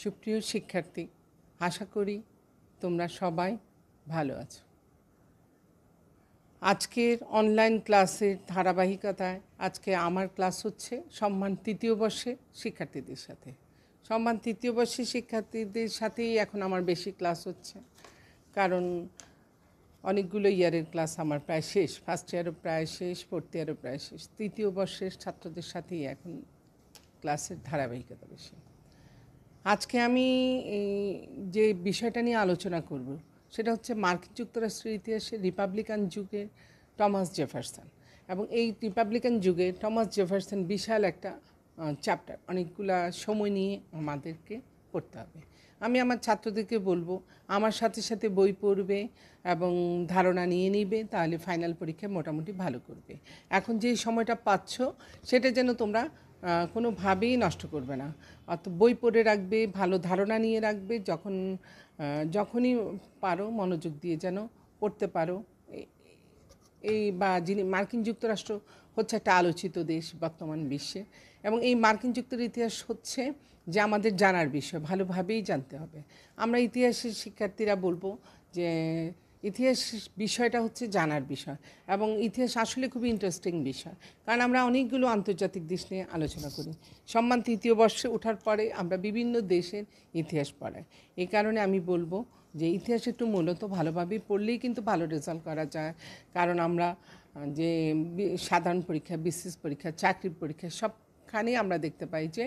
সুপ্রিয় শিক্ষার্থী, আশা করি তোমরা সবাই ভালো আছো। আজকের অনলাইন ক্লাসের ধারাবাহিকতায় আজকে আমার ক্লাস হচ্ছে সম্মান তৃতীয় বর্ষের শিক্ষার্থীদের সাথে। সম্মান তৃতীয় বর্ষের শিক্ষার্থীদের সাথেই এখন আমার বেশি ক্লাস হচ্ছে, কারণ অনেকগুলো ইয়ারের ক্লাস আমার প্রায় শেষ। ফার্স্ট ইয়ারও প্রায় শেষ, ফোর্থ ইয়ারও প্রায় শেষ। তৃতীয় বর্ষের ছাত্রদের সাথেই এখন ক্লাসের ধারাবাহিকতা বেশি। আজকে আমি যে বিষয়টা নিয়ে আলোচনা করব সেটা হচ্ছে মার্কিন যুক্তরাষ্ট্রের ইতিহাসে রিপাবলিকান যুগের টমাস জেফারসন। এবং এই রিপাবলিকান যুগে টমাস জেফারসন বিশাল একটা চ্যাপ্টার, অনেকগুলা সময় নিয়ে আমাদেরকে পড়তে হবে। আমি আমার ছাত্রদেরকে বলবো আমার সাথে সাথে বই পড়বে এবং ধারণা নিয়ে নিবে, তাহলে ফাইনাল পরীক্ষায় মোটামুটি ভালো করবে। এখন যে সময়টা পাচ্ছ সেটা যেন তোমরা কোনোভাবেই নষ্ট করবে না। অত বই পড়ে রাখবে, ভালো ধারণা নিয়ে রাখবে, যখনই পারো মনোযোগ দিয়ে যেন পড়তে পারো। যিনি মার্কিন যুক্তরাষ্ট্র হচ্ছে একটা আলোচিত দেশ বর্তমান বিশ্বে, এবং এই মার্কিন যুক্তরাষ্ট্রের ইতিহাস হচ্ছে যে আমাদের জানার বিষয়, ভালোভাবেই জানতে হবে। আমরা ইতিহাসের শিক্ষার্থীরা বলবো যে ইতিহাস বিষয়টা হচ্ছে জানার বিষয়, এবং ইতিহাস আসলে খুবই ইন্টারেস্টিং বিষয়, কারণ আমরা অনেকগুলো আন্তর্জাতিক দেশ নিয়ে আলোচনা করি। সম্মান তৃতীয় বর্ষে ওঠার পরে আমরা বিভিন্ন দেশের ইতিহাস পড়াই। এই কারণে আমি বলবো যে ইতিহাস একটু মূলত ভালোভাবেই পড়লেই কিন্তু ভালো রেজাল্ট করা যায়। কারণ আমরা যে সাধারণ পরীক্ষা, বিসিএস পরীক্ষা, চাকরির পরীক্ষা সবখানেই আমরা দেখতে পাই যে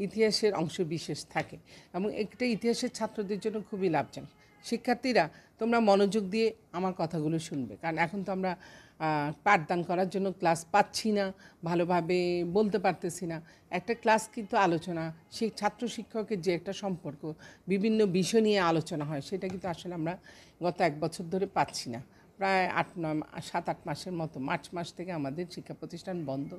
ইতিহাসের অংশ বিশেষ থাকে, এবং একটা ইতিহাসের ছাত্রদের জন্য খুবই লাভজনক। শিক্ষার্থীরা তোমরা মনোযোগ দিয়ে আমার কথাগুলো শুনবে, কারণ এখন তো আমরা পাঠদান করার জন্য ক্লাস পাচ্ছি না, ভালোভাবে বলতে পারতেছি না। একটা ক্লাস কিন্তু আলোচনা, সেই ছাত্র শিক্ষকের যে একটা সম্পর্ক, বিভিন্ন বিষয় নিয়ে আলোচনা হয়, সেটা কিন্তু আসলে আমরা গত 1 বছর ধরে পাচ্ছি না। প্রায় 7-8 মাসের মতো, মার্চ মাস থেকে আমাদের শিক্ষা প্রতিষ্ঠান বন্ধ,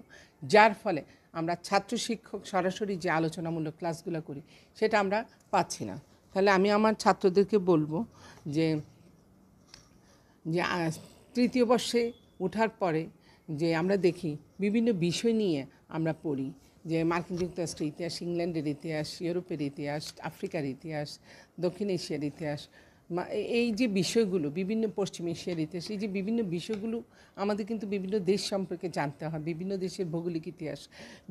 যার ফলে আমরা ছাত্র শিক্ষক সরাসরি যে আলোচনামূলক ক্লাসগুলো করি সেটা আমরা পাচ্ছি না। তাহলে আমি আমার ছাত্রদেরকে বলবো যে তৃতীয় বর্ষে ওঠার পরে যে আমরা দেখি বিভিন্ন বিষয় নিয়ে আমরা পড়ি, যে মার্কিন যুক্তরাষ্ট্রের ইতিহাস, ইংল্যান্ডের ইতিহাস, ইউরোপের ইতিহাস, আফ্রিকার ইতিহাস, দক্ষিণ এশিয়ার ইতিহাস, এই যে বিষয়গুলো, বিভিন্ন পশ্চিম এশিয়ার ইতিহাস, এই যে বিভিন্ন বিষয়গুলো আমাদের কিন্তু বিভিন্ন দেশ সম্পর্কে জানতে হয়। বিভিন্ন দেশের ভৌগোলিক ইতিহাস,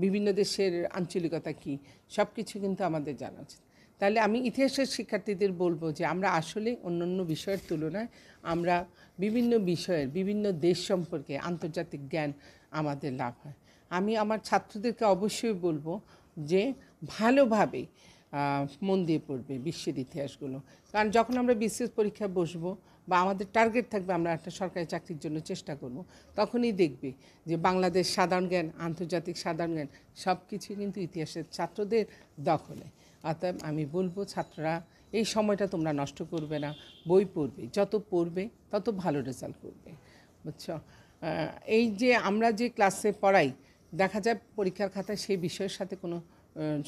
বিভিন্ন দেশের আঞ্চলিকতা কী, সব কিছু কিন্তু আমাদের জানা উচিত। তাহলে আমি ইতিহাসের শিক্ষার্থীদের বলবো যে আমরা আসলে অন্যান্য বিষয়ের তুলনায় আমরা বিভিন্ন বিষয়ের, বিভিন্ন দেশ সম্পর্কে আন্তর্জাতিক জ্ঞান আমাদের লাভ হয়। আমি আমার ছাত্রদেরকে অবশ্যই বলবো যে ভালোভাবে মন দিয়ে পড়বে বিশ্বের ইতিহাসগুলো, কারণ যখন আমরা বিসিএস পরীক্ষায় বসবো বা আমাদের টার্গেট থাকবে আমরা একটা সরকারি চাকরির জন্য চেষ্টা করব, তখনই দেখবে যে বাংলাদেশ সাধারণ জ্ঞান, আন্তর্জাতিক সাধারণ জ্ঞান সব কিছু কিন্তু ইতিহাসের ছাত্রদের দখলে। অতএব আমি বলবো ছাত্ররা এই সময়টা তোমরা নষ্ট করবে না, বই পড়বে, যত পড়বে তত ভালো রেজাল্ট করবে, বুঝছো? এই যে আমরা যে ক্লাসে পড়াই, দেখা যায় পরীক্ষার খাতায় সেই বিষয়ের সাথে কোনো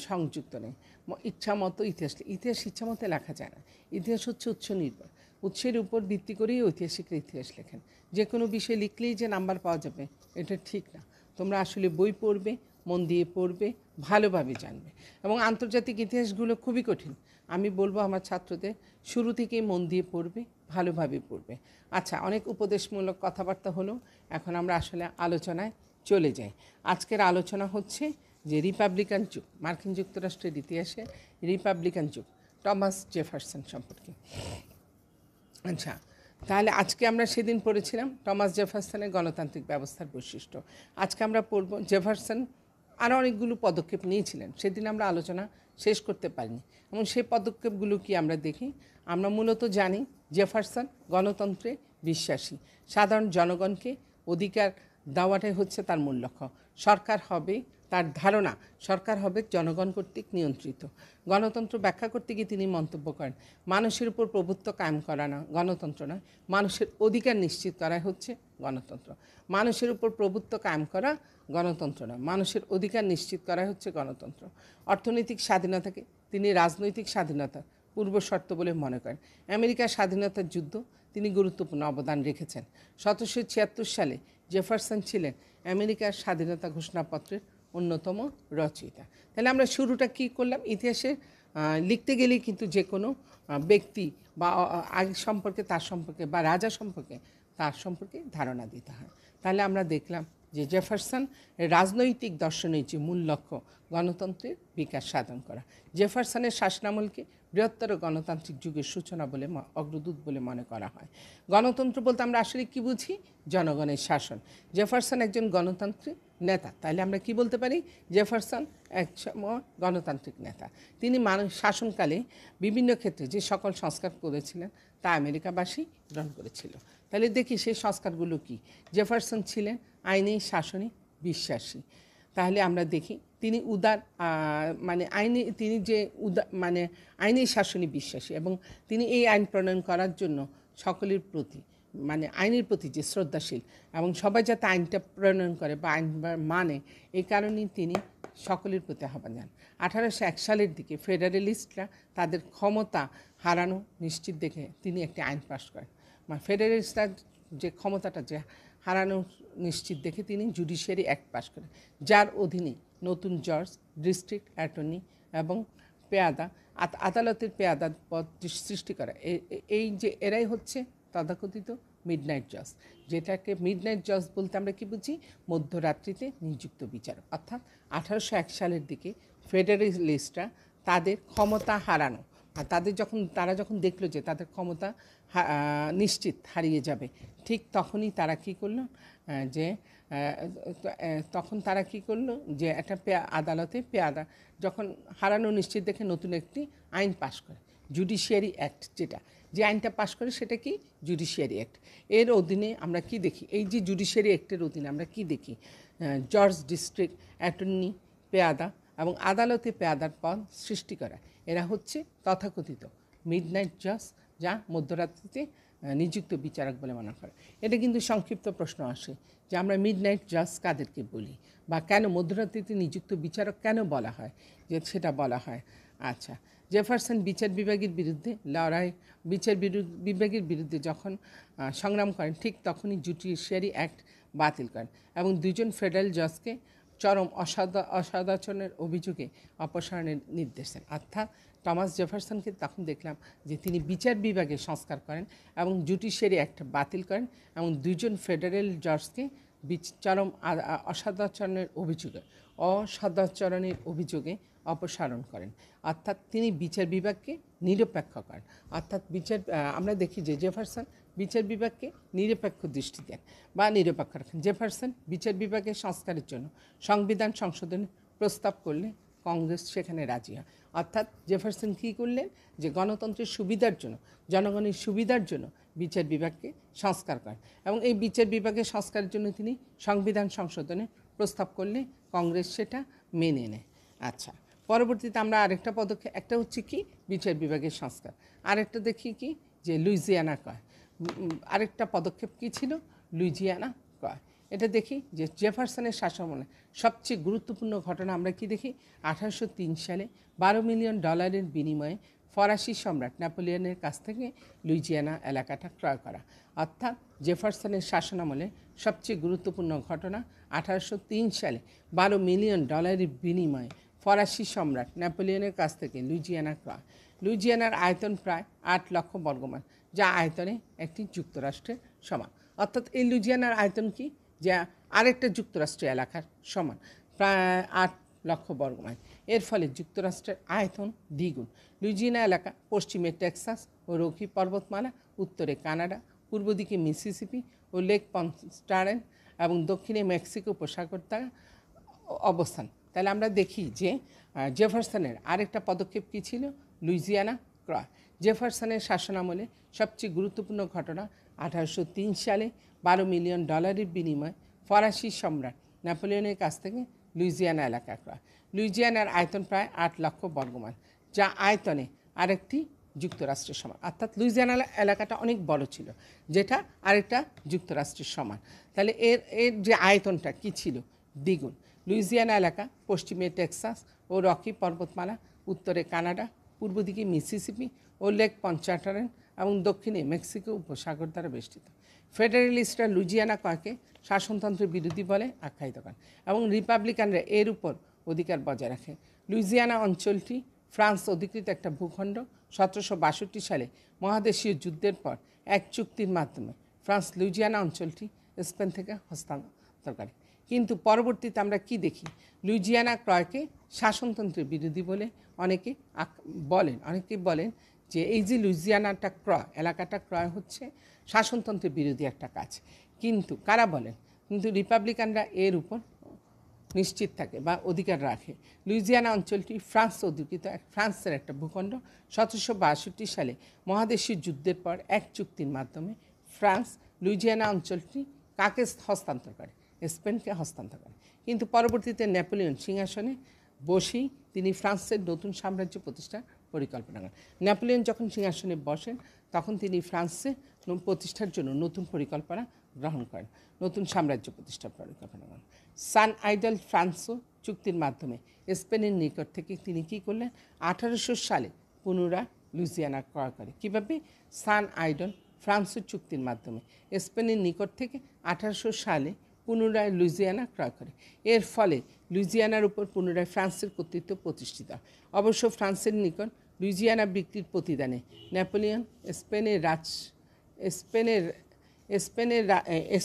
সংযুক্ত নেই। ইচ্ছা মতো ইতিহাস ইচ্ছা মতো লেখা যায় না। ইতিহাস হচ্ছে উৎস নির্ভর, উৎসের উপর ভিত্তি করেই ঐতিহাসিকরা ইতিহাস লেখেন। যে কোনো বিষয় লিখলেই যে নাম্বার পাওয়া যাবে এটা ঠিক না। তোমরা আসলে বই পড়বে, মন দিয়ে পড়বে, ভালোভাবে জানবে। এবং আন্তর্জাতিক ইতিহাসগুলো খুবই কঠিন। আমি বলবো আমার ছাত্রদের শুরু থেকেই মন দিয়ে পড়বে, ভালোভাবে পড়বে। আচ্ছা, অনেক উপদেশমূলক কথাবার্তা হলো, এখন আমরা আসলে আলোচনায় চলে যাই। আজকের আলোচনা হচ্ছে যে রিপাবলিকান যুগ, মার্কিন যুক্তরাষ্ট্রের ইতিহাসে রিপাবলিকান যুগ, টমাস জেফারসন সম্পর্কে। আচ্ছা, তাহলে আজকে আমরা সেদিন পড়েছিলাম টমাস জেফারসনের গণতান্ত্রিক ব্যবস্থার বৈশিষ্ট্য। আজকে আমরা পড়ব জেফারসন আরও অনেকগুলো পদক্ষেপ নিয়েছিলেন, সেদিন আমরা আলোচনা শেষ করতে পারিনি। এবং সেই পদক্ষেপগুলো কি আমরা দেখি। আমরা মূলত জানি জেফারসন গণতন্ত্রে বিশ্বাসী, সাধারণ জনগণকে অধিকার দেওয়াটাই হচ্ছে তার মূল লক্ষ্য। সরকার হবে, তার ধারণা সরকার হবে জনগণ কর্তৃক নিয়ন্ত্রিত। গণতন্ত্র ব্যাখ্যা করতে গিয়ে তিনি মন্তব্য করেন, মানুষের উপর প্রভুত্ব কায়েম করা না গণতন্ত্র নয়, মানুষের অধিকার নিশ্চিত করাই হচ্ছে গণতন্ত্র। মানুষের উপর প্রভুত্ব কায়েম করা গণতন্ত্র নয়, মানুষের অধিকার নিশ্চিত করাই হচ্ছে গণতন্ত্র। অর্থনৈতিক স্বাধীনতাকে তিনি রাজনৈতিক স্বাধীনতার পূর্ব শর্ত বলে মনে করেন। আমেরিকার স্বাধীনতার যুদ্ধ তিনি গুরুত্বপূর্ণ অবদান রেখেছেন। 1776 সালে জেফারসন ছিলেন আমেরিকার স্বাধীনতা ঘোষণাপত্রের অন্যতম রচয়িতা। তাহলে আমরা শুরুটা কী করলাম, ইতিহাসের লিখতে গেলেই কিন্তু যে কোনো ব্যক্তি বা আগে সম্পর্কে তার সম্পর্কে বা রাজা সম্পর্কে তার সম্পর্কে ধারণা দিতে হয়। তাহলে আমরা দেখলাম যে জেফারসন রাজনৈতিক দর্শনের যে মূল লক্ষ্য গণতন্ত্রের বিকাশ সাধন করা। জেফারসনের শাসনামলকে বৃহত্তর গণতান্ত্রিক যুগের সূচনা বলে অগ্রদূত বলে মনে করা হয়। গণতন্ত্র বলতে আমরা আসলে কী বুঝি? জনগণের শাসন। জেফারসন একজন গণতান্ত্রিক নেতা, তাহলে আমরা কি বলতে পারি? জেফারসন এক সময় গণতান্ত্রিক নেতা। তিনি মানুষ শাসনকালে বিভিন্ন ক্ষেত্রে যে সকল সংস্কার করেছিলেন তা আমেরিকাবাসী গ্রহণ করেছিল। তাহলে দেখি সেই সংস্কারগুলো কি। জেফারসন ছিলেন আইনি শাসনে বিশ্বাসী। তাহলে আমরা দেখি তিনি আইনি শাসনে বিশ্বাসী এবং তিনি এই আইন প্রণয়ন করার জন্য সকলের প্রতি আইনের প্রতি যে শ্রদ্ধাশীল এবং সবাই যাতে আইনটা প্রণয়ন করে বা আইন মানে, এই কারণেই তিনি সকলের প্রতি আহ্বান জানান। 1801 সালের দিকে ফেডারেলিস্টরা তাদের ক্ষমতা হারানো নিশ্চিত দেখে তিনি একটি আইন পাশ করেন। ফেডারেলিস্টরা যে ক্ষমতাটা যে হারানো নিশ্চিত দেখে তিনি জুডিশিয়ারি অ্যাক্ট পাশ করেন, যার অধীনে নতুন জজ, ডিস্ট্রিক্ট অ্যাটর্নি এবং পেয়াদা আদালতের পেয়াদা পদ সৃষ্টি করা। এই যে এরাই হচ্ছে তথাকথিত মিডনাইট জজ, যেটাকে মিডনাইট জজ বলতে আমরা কি বুঝি? মধ্যরাত্রিতে নিযুক্ত বিচারক। অর্থাৎ 1801 সালের দিকে ফেডারেলিস্টরা তাদের ক্ষমতা হারানো আর তারা যখন দেখলো যে তাদের ক্ষমতা নিশ্চিত হারিয়ে যাবে, ঠিক তখনই তারা কি করলো যে একটা আদালতে পেয়াদা যখন হারানো নিশ্চিত দেখে নতুন একটি আইন পাশ করে, জুডিশিয়ারি অ্যাক্ট। যে আইনটা পাশ করে সেটা কি? Judiciary act. এর অধীনে আমরা কি দেখি? এই যে জুডিশিয়ারি অ্যাক্টের অধীনে আমরা কি দেখি? জজ, ডিস্ট্রিক্ট অ্যাটর্নি, পেয়াদা এবং আদালতে পেয়াদার পদ সৃষ্টি করা। এরা হচ্ছে তথাকথিত মিডনাইট জজ, যা মধ্যরাত্রিতে নিযুক্ত বিচারক বলে মনে করে। এটা কিন্তু সংক্ষিপ্ত প্রশ্ন আসে যে আমরা মিডনাইট জাজ কাদেরকে বলি বা কেন মধ্যরাত্রিতে নিযুক্ত বিচারক কেন বলা হয়, যে সেটা বলা হয়। আচ্ছা, জেফারসন বিচার বিভাগের বিরুদ্ধে বিভাগের বিরুদ্ধে যখন সংগ্রাম করেন, ঠিক তখনই জুডিশিয়ারি অ্যাক্ট বাতিল করেন এবং দুজন ফেডারেল জজকে চরম অসদাচরণের অভিযোগে অপসারণের নির্দেশ দেন। অর্থাৎ টমাস জেফারসনকে তখন দেখলাম যে তিনি বিচার বিভাগে সংস্কার করেন এবং জুডিশিয়ারি অ্যাক্ট বাতিল করেন এবং দুজন ফেডারেল জজকে চরম অসদাচরণের অভিযোগে অপসারণ করেন। অর্থাৎ তিনি বিচার বিভাগকে নিরপেক্ষ করেন। অর্থাৎ আমরা দেখি যে জেফারসন বিচার বিভাগকে নিরপেক্ষ দৃষ্টি দেন বা নিরপেক্ষ রাখেন। জেফারসন বিচার বিভাগের সংস্কারের জন্য সংবিধান সংশোধনের প্রস্তাব করলে কংগ্রেস সেখানে রাজি হয়। অর্থাৎ জেফারসন কী করলেন? যে গণতন্ত্রের সুবিধার জন্য, জনগণের সুবিধার জন্য বিচার বিভাগকে সংস্কার করেন এবং এই বিচার বিভাগের সংস্কারের জন্য তিনি সংবিধান সংশোধনের প্রস্তাব করলে কংগ্রেস সেটা মেনে নেয়। আচ্ছা, পরবর্তীতে আমরা আরেকটা পদক্ষেপ, একটা হচ্ছে কি বিচার বিভাগের সংস্কার, আরেকটা দেখি কি যে লুইজিয়ানা কয়। আরেকটা পদক্ষেপ কী ছিল? লুইজিয়ানা কয়। এটা দেখি যে জেফারসনের শাসনামলে সবচেয়ে গুরুত্বপূর্ণ ঘটনা আমরা কি দেখি? 1803 সালে $12 মিলিয়ন বিনিময়ে ফরাসি সম্রাট নেপোলিয়নের কাছ থেকে লুইজিয়ানা এলাকাটা ক্রয় করা। অর্থাৎ জেফারসনের শাসনামলে সবচেয়ে গুরুত্বপূর্ণ ঘটনা 1803 সালে $12 মিলিয়ন বিনিময়ে ফরাসি সম্রাট নেপোলিয়নের কাছ থেকে লুইজিয়ানা ক্রয়। লুইজিয়ানার আয়তন প্রায় 8 লক্ষ বর্গমাইল, যা আয়তনে একটি যুক্তরাষ্ট্রের সমান। অর্থাৎ এই লুইজিয়ানার আয়তন কি? যা আরেকটা যুক্তরাষ্ট্রীয় এলাকার সমান, প্রায় 8 লক্ষ বর্গমাইল। এর ফলে যুক্তরাষ্ট্রের আয়তন দ্বিগুণ। লুইজিয়ানা এলাকা পশ্চিমে টেক্সাস ও রকি পর্বতমালা, উত্তরে কানাডা, পূর্ব দিকে মিসিসিপি ও লেক পন্টারেন এবং দক্ষিণে মেক্সিকো উপসাগর দ্বারা অবস্থান। তাহলে আমরা দেখি যে জেফারসনের আরেকটা পদক্ষেপ কী ছিল? লুইজিয়ানা ক্রয়। জেফারসনের শাসনামলে সবচেয়ে গুরুত্বপূর্ণ ঘটনা 1803 সালে $12 মিলিয়ন বিনিময়ে ফরাসি সম্রাট নেপোলিয়নের কাছ থেকে লুইজিয়ানা এলাকা ক্রয়। লুইজিয়ানার আয়তন প্রায় 8 লক্ষ বর্গমাইল, যা আয়তনে আরেকটি যুক্তরাষ্ট্রের সমান। অর্থাৎ লুইজিয়ানা এলাকাটা অনেক বড় ছিল, যেটা আরেকটা যুক্তরাষ্ট্রের সমান। তাহলে এর যে আয়তনটা কী ছিল? দ্বিগুণ। লুইজিয়ানা এলাকা পশ্চিমে টেক্সাস ও রকি পর্বতমালা, উত্তরে কানাডা, পূর্ব দিকে মিসিসিপি ও লেক পন্টারেন এবং দক্ষিণে মেক্সিকো উপসাগর দ্বারা বেষ্টিত। ফেডারেলিস্টরা লুইজিয়ানা ক্রয়কে শাসনতন্ত্রের বিরোধী বলে আখ্যায়িত করেন এবং রিপাবলিকানরা এর উপর অধিকার বজায় রাখে। লুইজিয়ানা অঞ্চলটি ফ্রান্স অধিকৃত একটা ভূখণ্ড 1762 সালে মহাদেশীয় যুদ্ধের পর এক চুক্তির মাধ্যমে ফ্রান্স লুইজিয়ানা অঞ্চলটি স্পেন থেকে হস্তান্তর করে। কিন্তু পরবর্তীতে আমরা কি দেখি, লুইজিয়ানা ক্রয়কে শাসনতন্ত্রের বিরোধী বলে অনেকে বলেন যে এই যে লুইজিয়ানাটা এলাকাটা ক্রয় হচ্ছে শাসনতন্ত্রের বিরোধী একটা কাজ। কিন্তু কারা বলেন? কিন্তু রিপাবলিকানরা এর উপর নিশ্চিত থাকে বা অধিকার রাখে। লুইজিয়ানা অঞ্চলটি ফ্রান্স অধিকৃত ফ্রান্সের একটা ভূখণ্ড। 1762 সালে মহাদেশীয় যুদ্ধের পর এক চুক্তির মাধ্যমে ফ্রান্স লুইজিয়ানা অঞ্চলটি কাকে হস্তান্তর করে? স্পেনকে হস্তান্তর করে। কিন্তু পরবর্তীতে নেপোলিয়ন সিংহাসনে বসেই তিনি ফ্রান্সের নতুন সাম্রাজ্য প্রতিষ্ঠার পরিকল্পনা করেন। নেপোলিয়ন যখন সিংহাসনে বসেন তখন তিনি ফ্রান্সে প্রতিষ্ঠার জন্য নতুন পরিকল্পনা গ্রহণ করেন, নতুন সাম্রাজ্য প্রতিষ্ঠার পরিকল্পনা করেন। সান আইডল ফ্রান্সো চুক্তির মাধ্যমে স্পেনের নিকট থেকে তিনি কী করলেন? 1800 সালে পুনরায় লুইজিয়ানা ক্রয় করে। কীভাবে? সান আইডল ফ্রান্সো চুক্তির মাধ্যমে স্পেনের নিকট থেকে 1800 সালে পুনরায় লুইজিয়ানা ক্রয় করে। এর ফলে লুইজিয়ানার উপর পুনরায় ফ্রান্সের কর্তৃত্ব প্রতিষ্ঠিত। অবশ্য ফ্রান্সের নিকট লুইজিয়ানা বিক্রির প্রতিদানে নেপোলিয়ন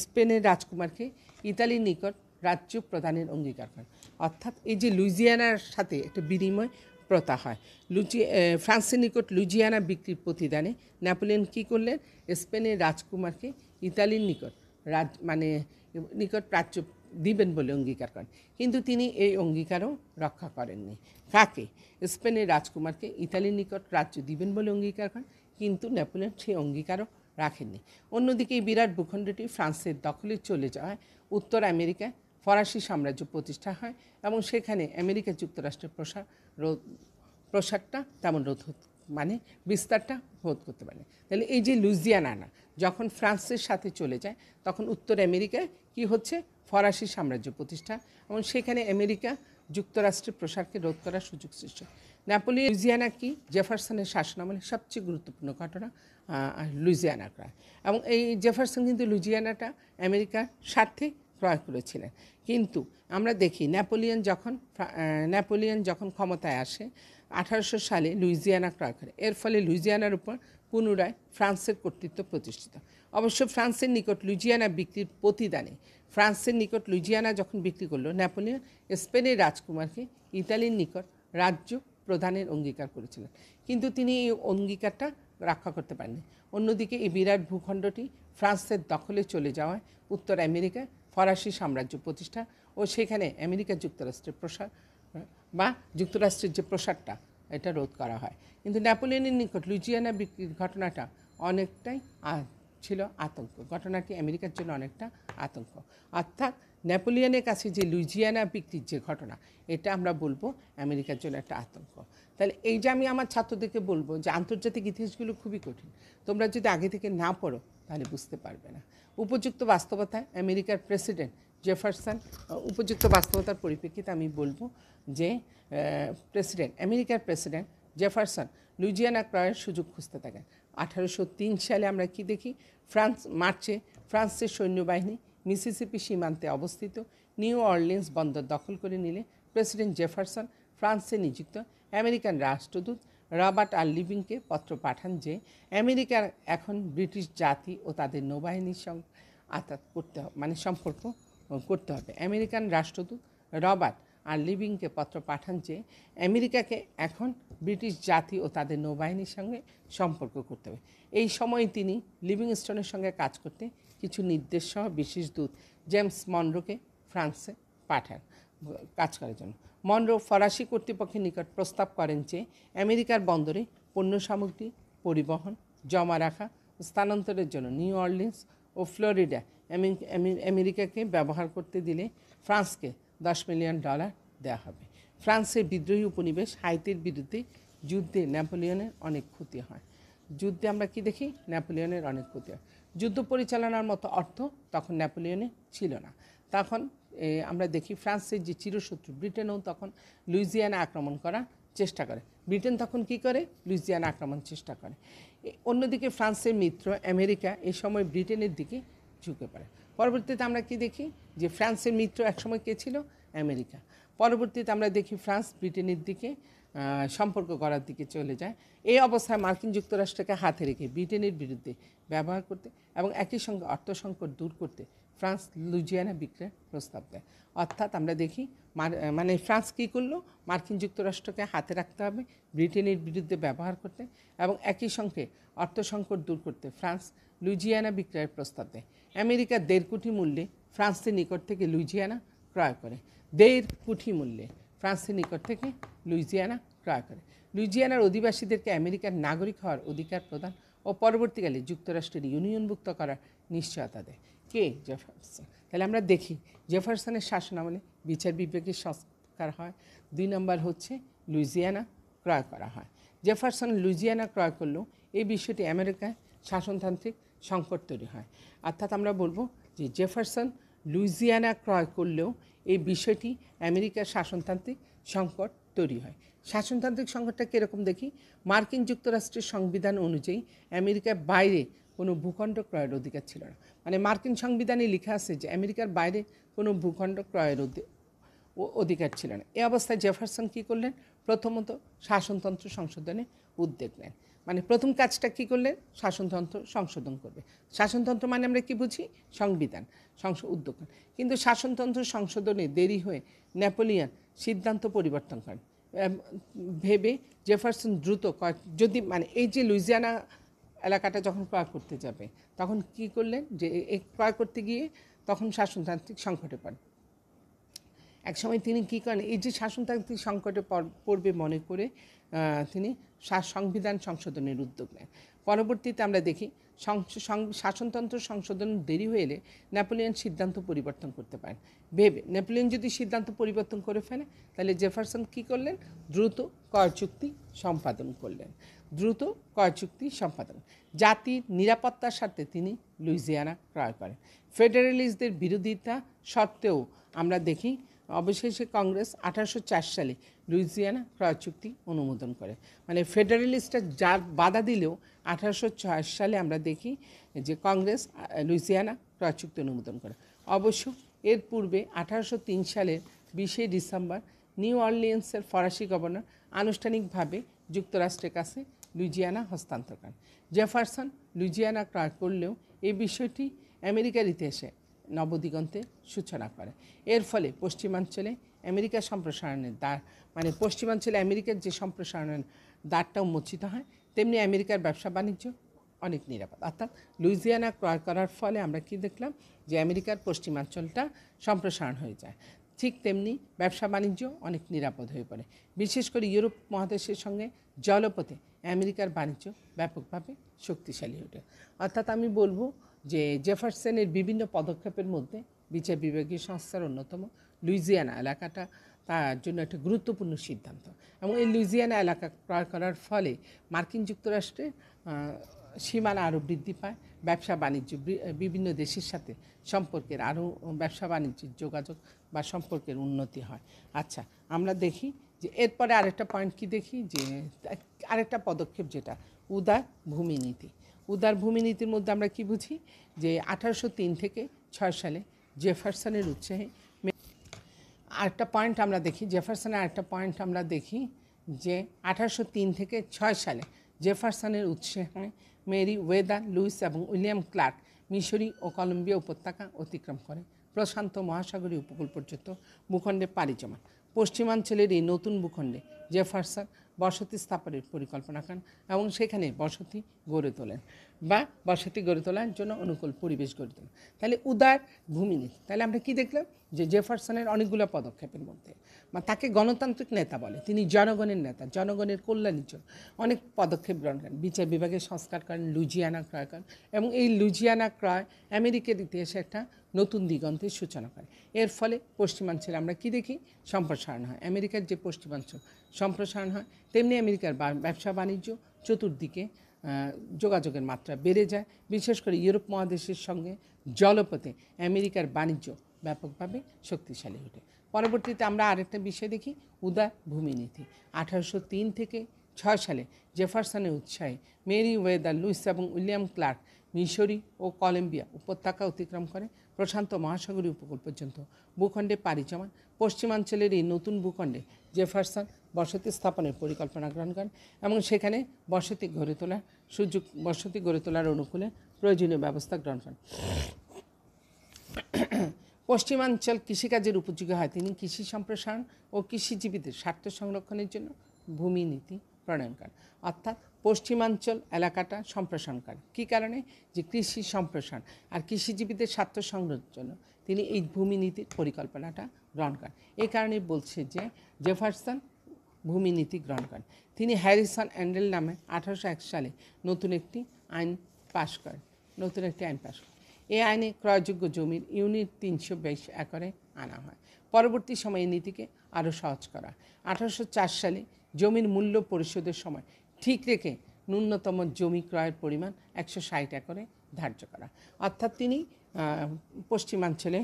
স্পেনের রাজকুমারকে ইতালির নিকট রাজ্য প্রদানের অঙ্গীকার করেন। অর্থাৎ এই যে লুইজিয়ানার সাথে একটা বিনিময় প্রথা হয়। ফ্রান্সের নিকট লুইজিয়ানা বিক্রির প্রতিদানে নেপোলিয়ন কী করলেন? স্পেনের রাজকুমারকে ইতালির নিকট রাজ্য দিবেন বলে অঙ্গীকার করেন। কিন্তু তিনি এই অঙ্গীকারও রক্ষা করেননি। কাকে? স্পেনের রাজকুমারকে ইতালির নিকট রাজ্য দিবেন বলে অঙ্গীকার করেন, কিন্তু নেপোলিয়ন সেই অঙ্গীকারও রাখেননি। অন্যদিকে এই বিরাট ভূখণ্ডটি ফ্রান্সের দখলে চলে যাওয়ায় উত্তর আমেরিকায় ফরাসি সাম্রাজ্য প্রতিষ্ঠা হয় এবং সেখানে আমেরিকা যুক্তরাষ্ট্রের প্রসারটা তেমন বিস্তারটা রোধ করতে পারে। তাহলে এই যে লুইজিয়ানা যখন ফ্রান্সের সাথে চলে যায় তখন উত্তর আমেরিকায় কি হচ্ছে? ফরাসি সাম্রাজ্য প্রতিষ্ঠা এবং সেখানে আমেরিকা যুক্তরাষ্ট্রের প্রসারকে রোধ করার সুযোগ সৃষ্টি। নেপোলিয়ন লুইজিয়ানা কি জেফারসনের শাসনামলে সবচেয়ে গুরুত্বপূর্ণ ঘটনা লুইজিয়ানা ক্রয়। এবং এই জেফারসন কিন্তু লুইজিয়ানাটা আমেরিকার স্বার্থে ক্রয় করেছিলেন। কিন্তু আমরা দেখি নেপোলিয়ন যখন ক্ষমতায় আসে 1800 সালে লুইজিয়ানা ক্রয় করে। এর ফলে লুইজিয়ানার উপর পুনরায় ফ্রান্সের কর্তৃত্ব প্রতিষ্ঠিত। অবশ্য ফ্রান্সের নিকট লুইজিয়ানা বিক্রির প্রতিদানে ফ্রান্সের নিকট লুইজিয়ানা যখন বিক্রি করলো, নেপোলিয়ন স্পেনের রাজকুমারকে ইতালির নিকট রাজ্য প্রদানের অঙ্গীকার করেছিলেন, কিন্তু তিনি এই অঙ্গীকারটা রক্ষা করতে পারেননি। অন্যদিকে এই বিরাট ভূখণ্ডটি ফ্রান্সের দখলে চলে যাওয়ায় উত্তর আমেরিকায় ফরাসি সাম্রাজ্য প্রতিষ্ঠা ও সেখানে আমেরিকা যুক্তরাষ্ট্রের প্রসার বা যুক্তরাষ্ট্রের যে প্রসারটা এটা রোধ করা হয়। কিন্তু নেপোলিয়নের নিকট লুইজিয়ানা বিক্রির ঘটনাটা অনেকটাই ছিল আতঙ্ক। ঘটনাটি আমেরিকার জন্য অনেকটা আতঙ্ক। অর্থাৎ নেপোলিয়নের কাছে যে লুইজিয়ানা বিক্রির যে ঘটনা, এটা আমরা বলবো আমেরিকার জন্য একটা আতঙ্ক। তাহলে এই যে আমি আমার ছাত্রদেরকে বলবো যে আন্তর্জাতিক ইতিহাসগুলো খুবই কঠিন, তোমরা যদি আগে থেকে না পড়ো তাহলে বুঝতে পারবে না। উপযুক্ত বাস্তবতায় আমেরিকার প্রেসিডেন্ট জেফারসন, উপযুক্ত বাস্তবতার পরিপ্রেক্ষিতে আমি বলবো যে আমেরিকার প্রেসিডেন্ট জেফারসন লুইজিয়ানা ক্রয়ের সুযোগ খুঁজতে থাকেন। 1803 সালে আমরা কি দেখি? মার্চে ফ্রান্সের সৈন্যবাহিনী মিসিসিপি সীমান্তে অবস্থিত নিউ অরলিন্স বন্দর দখল করে নিলে প্রেসিডেন্ট জেফারসন ফ্রান্সে নিযুক্ত আমেরিকান রাষ্ট্রদূত রবার্ট আর লিভিংকে পত্র পাঠান যে আমেরিকার এখন ব্রিটিশ জাতি ও তাদের নৌবাহিনীর সঙ্গে সম্পর্ক করতে হবে। আমেরিকান রাষ্ট্রদূত রবার্ট আর লিভিংকে পত্র পাঠান যে আমেরিকাকে এখন ব্রিটিশ জাতি ও তাদের নৌবাহিনীর সঙ্গে সম্পর্ক করতে হবে। এই সময় তিনি লিভিংস্টনের সঙ্গে কাজ করতে কিছু নির্দেশ সহ বিশেষ দূত জেমস মনরোকে ফ্রান্সে পাঠান কাজ করার জন্য। মনরো ফরাসি কর্তৃপক্ষের নিকট প্রস্তাব করেন যে আমেরিকার বন্দরে পণ্য সামগ্রী পরিবহন, জমা রাখা, স্থানান্তরের জন্য নিউ অরলিন্স ও ফ্লোরিডা আমেরিকাকে ব্যবহার করতে দিলে ফ্রান্সকে $10 মিলিয়ন দেওয়া হবে। ফ্রান্সের বিদ্রোহী উপনিবেশ হাইতির বিরুদ্ধে যুদ্ধে নেপোলিয়নের অনেক ক্ষতি হয়। যুদ্ধে আমরা কি দেখি? নেপোলিয়নের অনেক ক্ষতি হয়। যুদ্ধ পরিচালনার মতো অর্থ তখন নেপোলিয়নের ছিল না। তখন আমরা দেখি ফ্রান্সের যে চিরশত্রু ব্রিটেনও তখন লুইজিয়ানা আক্রমণ করার চেষ্টা করে। ব্রিটেন তখন কি করে? লুইজিয়ানা আক্রমণ চেষ্টা করে। অন্যদিকে ফ্রান্সের মিত্র আমেরিকা এই সময় ব্রিটেনের দিকে ঝুঁকে পড়ে। পরবর্তীতে আমরা কি দেখি? যে ফ্রান্সের মিত্র একসময় কে ছিল? আমেরিকা। পরবর্তীতে আমরা দেখি ফ্রান্স ব্রিটেনের দিকে সম্পর্ক করার দিকে চলে যায়। এই অবস্থায় মার্কিন যুক্তরাষ্ট্রকে হাতে রেখে ব্রিটেনের বিরুদ্ধে ব্যবহার করতে এবং একই সঙ্গে অর্থ সংকট দূর করতে ফ্রান্স লুইজিয়ানা বিক্রয়ের প্রস্তাব দেয়। অর্থাৎ আমরা দেখি মানে ফ্রান্স কী করলো, মার্কিন যুক্তরাষ্ট্রকে হাতে রাখতে হবে, ব্রিটেনের বিরুদ্ধে ব্যবহার করতে এবং একই সঙ্গে অর্থ সংকট দূর করতে ফ্রান্স লুইজিয়ানা বিক্রয়ের প্রস্তাব দেয়। আমেরিকা 1.5 কোটি মূল্যে ফ্রান্সের নিকট থেকে লুইজিয়ানা ক্রয় করে। 1.5 কোটি মূল্যে ফ্রান্সের নিকট থেকে লুইজিয়ানা ক্রয় করে। লুইজিয়ানার অধিবাসীদেরকে আমেরিকার নাগরিক হওয়ার অধিকার প্রদান ও পরবর্তীকালে যুক্তরাষ্ট্রের ইউনিয়নভুক্ত করার নিশ্চয়তা দেয় কে? জেফারসন। তাহলে আমরা দেখি জেফারসনের শাসনামলে বিচার বিভাগের সংস্কার হয়। 2 নম্বর হচ্ছে লুইজিয়ানা ক্রয় করা হয়। জেফারসন লুইজিয়ানা ক্রয় করলেও এই বিষয়টি আমেরিকায় শাসনতান্ত্রিক সংকট তৈরি হয়। অর্থাৎ আমরা বলবো যে জেফারসন লুইজিয়ানা ক্রয় করলেও এই বিষয়টি আমেরিকার শাসনতান্ত্রিক সংকট তৈরি হয়। শাসনতান্ত্রিক সংকটটা কীরকম দেখি, মার্কিন যুক্তরাষ্ট্রের সংবিধান অনুযায়ী আমেরিকার বাইরে কোনো ভূখণ্ড ক্রয়ের অধিকার ছিল না। মানে মার্কিন সংবিধানে লেখা আছে যে আমেরিকার বাইরে কোনো ভূখণ্ড ক্রয়ের অধিকার ছিল না। এই অবস্থায় জেফারসন কী করলেন, প্রথমত শাসনতন্ত্র সংশোধনে উদ্যোগ নেন। মানে প্রথম কাজটা কী করলেন, শাসনতন্ত্র সংশোধন করবে। শাসনতন্ত্র মানে আমরা কী বুঝি, সংবিধান উদ্যোগ নেন। কিন্তু শাসনতন্ত্র সংশোধনে দেরি হয়ে নেপোলিয়ন সিদ্ধান্ত পরিবর্তন করেন। ভেবে জেফারসন দ্রুত যদি মানে এই যে লুইজিয়ানা এলাকাটা যখন ক্রয় করতে যাবে তখন কি করলেন, যে ক্রয় করতে গিয়ে তখন শাসনতান্ত্রিক সংকটে পড়েন। একসময় তিনি কী করেন, এই যে শাসনতান্ত্রিক সংকটে পড়বে মনে করে তিনি সংবিধান সংশোধনের উদ্যোগ নেন। পরবর্তীতে আমরা দেখি শাসনতন্ত্র সংশোধন দেরি হয়ে এলে নেপোলিয়ন সিদ্ধান্ত পরিবর্তন করতে পারেন। ভেবে নেপোলিয়ন যদি সিদ্ধান্ত পরিবর্তন করে ফেলে তাহলে জেফারসন কী করলেন, দ্রুত ক্রয় চুক্তি সম্পাদন করলেন। জাতির নিরাপত্তার স্বার্থে তিনি লুইজিয়ানা ক্রয় করেন। ফেডারেলিস্টদের বিরোধিতা সত্ত্বেও আমরা দেখি অবশেষে কংগ্রেস 1804 সালে লুইজিয়ানা ক্রয় চুক্তি অনুমোদন করে। মানে ফেডারেলিস্টরা যার বাধা দিলেও 1804 সালে আমরা দেখি যে কংগ্রেস লুইজিয়ানা ক্রয় চুক্তি অনুমোদন করে। অবশ্য এর পূর্বে 1803 সালের 20 ডিসেম্বর নিউ অরলিয়েন্সের ফরাসি গভর্নর আনুষ্ঠানিকভাবে যুক্তরাষ্ট্রের কাছে লুইজিয়ানা হস্তান্তর করেন। জেফারসন লুইজিয়ানা ক্রয় করলেও এই বিষয়টি আমেরিকার ইতিহাসে নবদিগন্তের সূচনা করে। এর ফলে পশ্চিমাঞ্চলে আমেরিকা সম্প্রসারণের দ্বার, মানে পশ্চিমাঞ্চলে আমেরিকার যে সম্প্রসারণের দ্বারটা উন্মোচিত হয়, তেমনি আমেরিকার ব্যবসা বাণিজ্য অনেক নিরাপদ। অর্থাৎ লুইজিয়ানা ক্রয় করার ফলে আমরা কি দেখলাম, যে আমেরিকার পশ্চিমাঞ্চলটা সম্প্রসারণ হয়ে যায়। ঠিক তেমনি ব্যবসা বাণিজ্য অনেক নিরাপদ হয়ে পড়ে। বিশেষ করে ইউরোপ মহাদেশের সঙ্গে জলপথে আমেরিকার বাণিজ্য ব্যাপকভাবে শক্তিশালী ওঠে। অর্থাৎ আমি বলবো যে জেফারসনের বিভিন্ন পদক্ষেপের মধ্যে বিচার বিভাগীয় সংস্থার অন্যতম লুইজিয়ানা এলাকাটা তার জন্য একটা গুরুত্বপূর্ণ সিদ্ধান্ত। এবং এই লুইজিয়ানা এলাকা ক্রয় করার ফলে মার্কিন যুক্তরাষ্ট্রের সীমানা আরও বৃদ্ধি পায়, ব্যবসা বাণিজ্য বিভিন্ন দেশের সাথে সম্পর্কের আরও ব্যবসা বাণিজ্যের যোগাযোগ বা সম্পর্কের উন্নতি হয়। আচ্ছা, আমরা দেখি যে এরপরে আরেকটা পয়েন্ট কি দেখি, যে আরেকটা পদক্ষেপ যেটা উদার ভূমি নীতি। উদার ভূমি নীতির মধ্যে আমরা কি বুঝি, যে 1803 থেকে 6 সালে জেফারসনের উৎসাহে আরেকটা পয়েন্ট আমরা দেখি, জেফারসনের আরেকটা পয়েন্ট আমরা দেখি যে 1803 থেকে 6 সালে জেফারসনের উৎসাহে মেরি ওয়েদার লুইস এবং উইলিয়াম ক্লার্ক মিশরি ও কলম্বিয়া উপত্যকা অতিক্রম করে প্রশান্ত মহাসাগরীয় উপকূল পর্যন্ত ভূখণ্ডে পাড়ি জমান। পশ্চিমাঞ্চলের এই নতুন ভূখণ্ডে জেফারসন বসতি স্থাপনের পরিকল্পনা করেন এবং সেখানে বসতি গড়ে তোলার জন্য অনুকূল পরিবেশ গড়ে তোলেন। তাহলে উদার ভূমি নীতি, তাহলে আমরা কি দেখলাম, যে জেফারসনের অনেকগুলো পদক্ষেপের মধ্যে তাকে গণতান্ত্রিক নেতা বলে, তিনি জনগণের নেতা, জনগণের কল্যাণের জন্য অনেক পদক্ষেপ গ্রহণ করেন। বিচার বিভাগের সংস্কার করেন, লুইজিয়ানা ক্রয় করেন এবং এই লুইজিয়ানা ক্রয় আমেরিকার ইতিহাসে একটা নতুন দিগন্তের সূচনা করে। এর ফলে পশ্চিমাঞ্চলে আমরা কি দেখি, সম্প্রসারণ হয়। আমেরিকার যে পশ্চিমাঞ্চল সম্প্রসারণ হয়, তেমনি আমেরিকার ব্যবসা বাণিজ্য চতুর্দিকে যোগাযোগের মাত্রা বেড়ে যায়। বিশেষ করে ইউরোপ মহাদেশের সঙ্গে জলপথে আমেরিকার বাণিজ্য ব্যাপকভাবে শক্তিশালী ওঠে। পরবর্তীতে আমরা আরেকটা বিষয় দেখি, উদার ভূমি নীতি। 1803 থেকে 6 সালে জেফারসনের উৎসাহে মেরি ওয়েদার লুইস এবং উইলিয়াম ক্লার্ক মিশরি ও কলম্বিয়া উপত্যকা অতিক্রম করে প্রশান্ত মহাসাগরীয় উপকূল পর্যন্ত ভূখণ্ডে পাড়ি জমান পশ্চিমাঞ্চলের এই নতুন ভূখণ্ডে জেফারসন বসতি স্থাপনের পরিকল্পনা গ্রহণ করেন এবং সেখানে বসতি গড়ে তোলার অনুকূলে প্রয়োজনীয় ব্যবস্থা গ্রহণ করেন। পশ্চিমাঞ্চল কৃষিকাজের উপযোগী হয় তিনি কৃষি সম্প্রসারণ ও কৃষিজীবীদের স্বার্থ সংরক্ষণের জন্য ভূমি নীতি প্রণয়ন করেন। অর্থাৎ পশ্চিমাঞ্চল এলাকাটা সম্প্রসারণ করেন কী কারণে? যে কৃষি সম্প্রসারণ আর কৃষিজীবীদের স্বার্থ সংরক্ষণের জন্য তিনি এই ভূমি নীতির পরিকল্পনাটা গ্রহণ করেন। এই কারণে বলছে যে জেফারসন ভূমি নীতি গ্রহণ করেন। তিনি হ্যারিসন অ্যান্ডেল নামে 1801 সালে নতুন একটি আইন পাশ করেন। এই আইনে ক্রয়যোগ্য জমির ইউনিট 322 একরে আনা হয়। পরবর্তী সময়ে এই নীতিকে আরও সহজ করা। 1804 সালে জমির মূল্য পরিশোধের সময় ঠিক রেখে ন্যূনতম জমি ক্রয়ের পরিমাণ 160 একরে ধার্য করা। অর্থাৎ তিনি পশ্চিমাঞ্চলে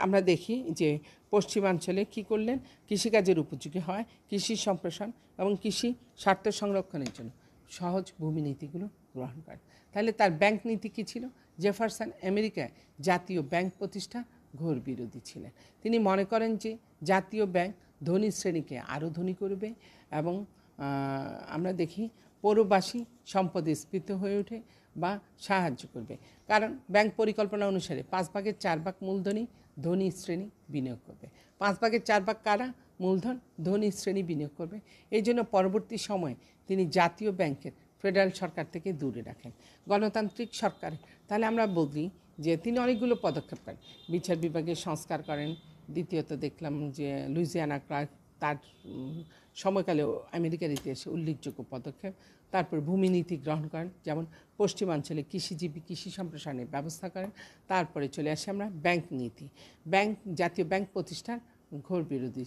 আমরা দেখি যে পশ্চিমাঞ্চলে কী করলেন? কৃষিকাজের উপযোগী হয়, কৃষি সম্প্রসারণ এবং কৃষি স্বার্থ সংরক্ষণের জন্য সহজ ভূমি নীতিগুলো গ্রহণ করেন। তাহলে তার ব্যাংক নীতি কী ছিল? জেফারসন আমেরিকায় জাতীয় ব্যাংক প্রতিষ্ঠা ঘোর বিরোধী ছিলেন। তিনি মনে করেন যে জাতীয় ব্যাংক ধনী শ্রেণীকে আরও ধনী করবে এবং আমরা দেখি পৌরবাসী সম্পদে স্ফীত হয়ে ওঠে বা সাহায্য করবে। কারণ ব্যাংক পরিকল্পনা অনুসারে 4/5 মূলধনী ধনী শ্রেণী বিনিয়োগ করবে। 4/5 কারা? মূলধন, ধনী শ্রেণী বিনিয়োগ করবে। এই জন্য পরবর্তী সময়ে তিনি জাতীয় ব্যাংকের ফেডারেল সরকার থেকে দূরে রাখেন। গণতান্ত্রিক সরকার, তাহলে আমরা বলি যে তিনি অনেকগুলো পদক্ষেপ করেন। বিচার বিভাগের সংস্কার করেন। দ্বিতীয়ত দেখলাম যে লুইজিয়ানা ক্রাইক তার সময়কালেও আমেরিকার ইতিহাসে উল্লেখযোগ্য পদক্ষেপ। তারপর ভূমি নীতি গ্রহণ করেন, যেমন পশ্চিমাঞ্চলে কৃষি সম্প্রসারণের ব্যবস্থা করেন। তারপরে চলে আসে আমরা ব্যাংক নীতি। জাতীয় ব্যাংক প্রতিষ্ঠার ঘোর বিরোধী।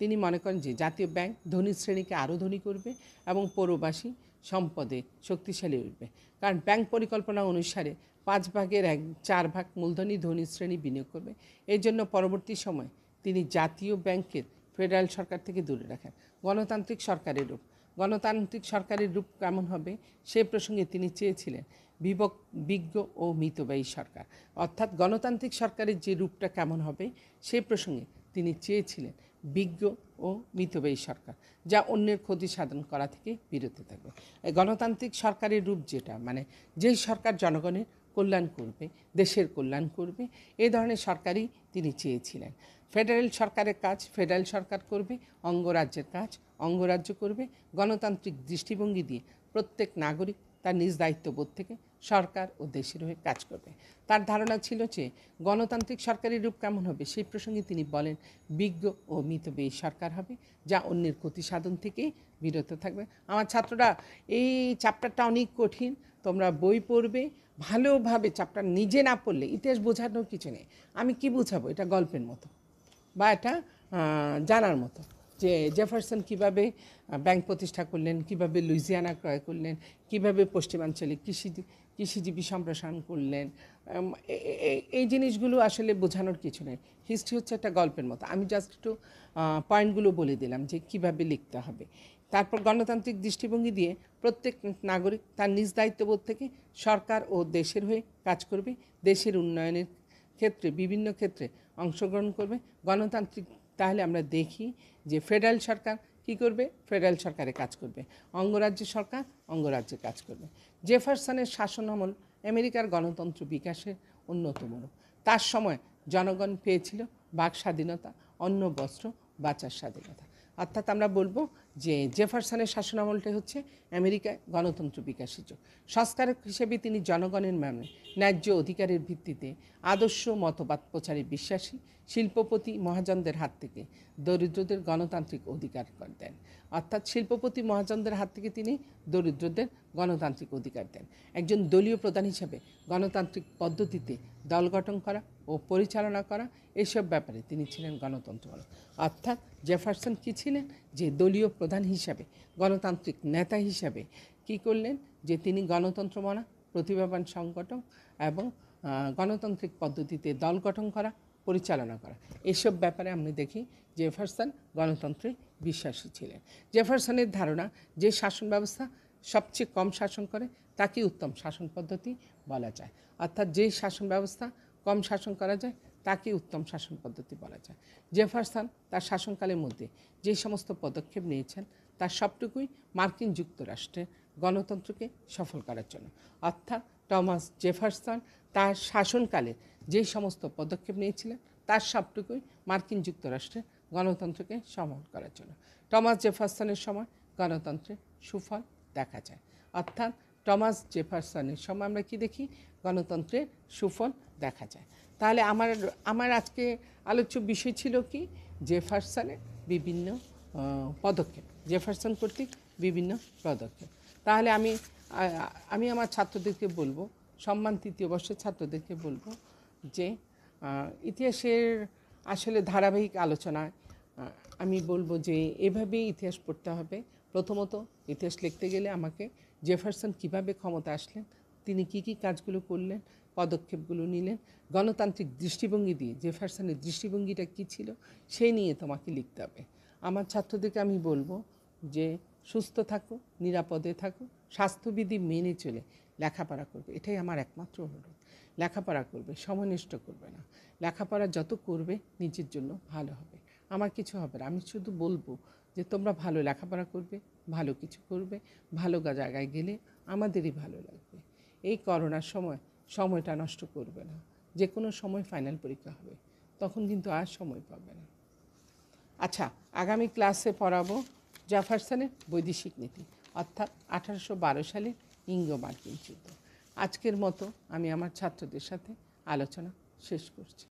তিনি মনে করেন যে জাতীয় ব্যাংক ধনী শ্রেণীকে আরও ধনী করবে এবং পৌরবাসী সম্পদে শক্তিশালী উঠবে। কারণ ব্যাংক পরিকল্পনা অনুসারে 4/5 মূলধনী ধনী শ্রেণী বিনিয়োগ করবে। এই জন্য পরবর্তী সময় তিনি জাতীয় ব্যাংকের ফেডারেল সরকার থেকে দূরে রাখেন। গণতান্ত্রিক সরকারের রূপ কেমন হবে সে প্রসঙ্গে তিনি চেয়েছিলেন বিজ্ঞ ও মিতব্যয়ী সরকার। অর্থাৎ গণতান্ত্রিক সরকারের যে রূপটা কেমন হবে সে প্রসঙ্গে তিনি চেয়েছিলেন বিজ্ঞ ও মিতব্যয়ী সরকার, যা অন্যের ক্ষতি সাধন করা থেকে বিরত থাকবে। গণতান্ত্রিক সরকারের রূপ যেটা, মানে যেই সরকার জনগণের কল্যাণ করবে, দেশের কল্যাণ করবে, এই ধরনের সরকারই তিনি চেয়েছিলেন। ফেডারেল সরকারের কাজ ফেডারেল সরকার করবে, অঙ্গরাজ্যের কাজ অঙ্গরাজ্য করবে। গণতান্ত্রিক দৃষ্টিভঙ্গি দিয়ে প্রত্যেক নাগরিক তার নিজ দায়িত্ববোধ থেকে সরকার ও দেশের হয়ে কাজ করবে। তার ধারণা ছিল যে গণতান্ত্রিক সরকারের রূপ কেমন হবে সেই প্রসঙ্গে তিনি বলেন বিজ্ঞ ও মিতব্যয়ী সরকার হবে, যা অন্যের ক্ষতি সাধন থেকে বিরত থাকবে। আমার ছাত্ররা, এই চ্যাপ্টারটা অনেক কঠিন, তোমরা বই পড়বে ভালোভাবে। চ্যাপ্টার নিজে না পড়লে ইতিহাস বোঝানোর কিছু নেই। আমি কি বোঝাবো? এটা গল্পের মতো বা এটা জানার মতো যে জেফারসন কীভাবে ব্যাংক প্রতিষ্ঠা করলেন, কীভাবে লুইজিয়ানা ক্রয় করলেন, কীভাবে পশ্চিমাঞ্চলে কৃষিজীবী সম্প্রসারণ করলেন। এই জিনিসগুলো আসলে বোঝানোর কিছু নেই। হিস্ট্রি হচ্ছে একটা গল্পের মতো। আমি জাস্ট একটু পয়েন্টগুলো বলে দিলাম যে কীভাবে লিখতে হবে। তারপর গণতান্ত্রিক দৃষ্টিভঙ্গি দিয়ে প্রত্যেক নাগরিক তার নিজ দায়িত্ববোধ থেকে সরকার ও দেশের হয়ে কাজ করবে, দেশের উন্নয়নের ক্ষেত্রে বিভিন্ন ক্ষেত্রে অংশগ্রহণ করবে। গণতান্ত্রিক, তাহলে আমরা দেখি যে ফেডারেল সরকার কী করবে? ফেডারেল সরকারে কাজ করবে। অঙ্গরাজ্য সরকার অঙ্গরাজ্যে কাজ করবে। জেফারসনের শাসনামল আমেরিকার গণতন্ত্র বিকাশের অন্যতম রূপ। তার সময় জনগণ পেয়েছিল বাক স্বাধীনতা, অন্ন, বস্ত্র, বাঁচার স্বাধীনতা। অর্থাৎ আমরা বলবো যে জেফারসনের শাসনামলটাই হচ্ছে আমেরিকায় গণতন্ত্র বিকাশের যুগ। সংস্কারক হিসেবে তিনি জনগণের মানে ন্যায্য অধিকারের ভিত্তিতে আদর্শ মতবাদ প্রচারে বিশ্বাসী। শিল্পপতি মহাজনদের হাত থেকে দরিদ্রদের গণতান্ত্রিক অধিকার দেন। অর্থাৎ শিল্পপতি মহাজনদের হাত থেকে তিনি দরিদ্রদের গণতান্ত্রিক অধিকার দেন। একজন দলীয় প্রধান হিসাবে গণতান্ত্রিক পদ্ধতিতে দল গঠন করা ও পরিচালনা করা, এসব ব্যাপারে তিনি ছিলেন গণতন্ত্রমূলক। অর্থাৎ জেফারসন কী ছিলেন? যে দলীয় প্রধান হিসাবে, গণতান্ত্রিক নেতা হিসাবে কী করলেন? যে তিনি গণতন্ত্র মানা, প্রতিভাবান সংগঠন এবং গণতান্ত্রিক পদ্ধতিতে দল গঠন করা, পরিচালনা করা, এসব ব্যাপারে আমরা দেখি জেফারসন গণতন্ত্রে বিশ্বাসী ছিলেন। জেফারসনের ধারণা যে শাসন ব্যবস্থা সবচেয়ে কম শাসন করে তাকে উত্তম শাসন পদ্ধতি বলা যায়। অর্থাৎ যেই শাসন ব্যবস্থা কম শাসন করা যায় তাকে উত্তম শাসন পদ্ধতি বলা যায়। জেফারসন তার শাসনকালের মধ্যে যে সমস্ত পদক্ষেপ নিয়েছেন তার সবটুকুই মার্কিন যুক্তরাষ্ট্রের গণতন্ত্রকে সফল করার জন্য। অর্থাৎ টমাস জেফারসন তার শাসনকালে যে সমস্ত পদক্ষেপ নিয়েছিলেন তার সবটুকুই মার্কিন যুক্তরাষ্ট্রের গণতন্ত্রকে সফল করার জন্য। টমাস জেফারসনের সময় গণতন্ত্রের সুফল দেখা যায়। অর্থাৎ টমাস জেফারসনের সময় আমরা কি দেখি? গণতন্ত্রের সুফল দেখা যায়। তাহলে আমার আজকে আলোচ্য বিষয় ছিল কি? জেফারসনের বিভিন্ন পদক্ষেপ, জেফারসন কর্তৃক বিভিন্ন পদক্ষেপ। তাহলে আমি আমার ছাত্রদেরকে বলবো, সম্মান তৃতীয় বর্ষের ছাত্রদেরকে বলবো যে ইতিহাসের আসলে ধারাবাহিক আলোচনায় আমি বলবো যে এভাবেই ইতিহাস পড়তে হবে। প্রথমত ইতিহাস লিখতে গেলে আমাকে জেফারসন কিভাবে ক্ষমতা আসলেন, তিনি কি কি কাজগুলো করলেন, পদক্ষেপগুলো নিলেন, গণতান্ত্রিক দৃষ্টিভঙ্গি দিয়ে জেফারসনের দৃষ্টিভঙ্গিটা কী ছিল সেই নিয়ে তোমাকে লিখতে হবে। আমার ছাত্রদেরকে আমি বলবো যে সুস্থ থাকো, নিরাপদে থাকো, স্বাস্থ্যবিধি মেনে চলে লেখাপড়া করবে, এটাই আমার একমাত্র অনুরোধ। লেখাপড়া করবে, সময় নষ্ট করবে না। লেখাপড়া যত করবে নিজের জন্য ভালো হবে, আমার কিছু হবে না। আমি শুধু বলবো যে তোমরা ভালো লেখাপড়া করবে, ভালো কিছু করবে, ভালো জায়গায় গেলে আমাদেরই ভালো লাগবে। এই করোনার সময় সময়টা নষ্ট করবে না। যে কোনো সময় ফাইনাল পরীক্ষা হবে, তখন কিন্তু আর সময় পাবে না। আচ্ছা, আগামী ক্লাসে পড়াবো জেফারসনের বৈদেশিক নীতি, অর্থাৎ 1812 সালের ইঙ্গো মার্কিন যুদ্ধ। আজকের মতো আমি আমার ছাত্রদের সাথে আলোচনা শেষ করছি।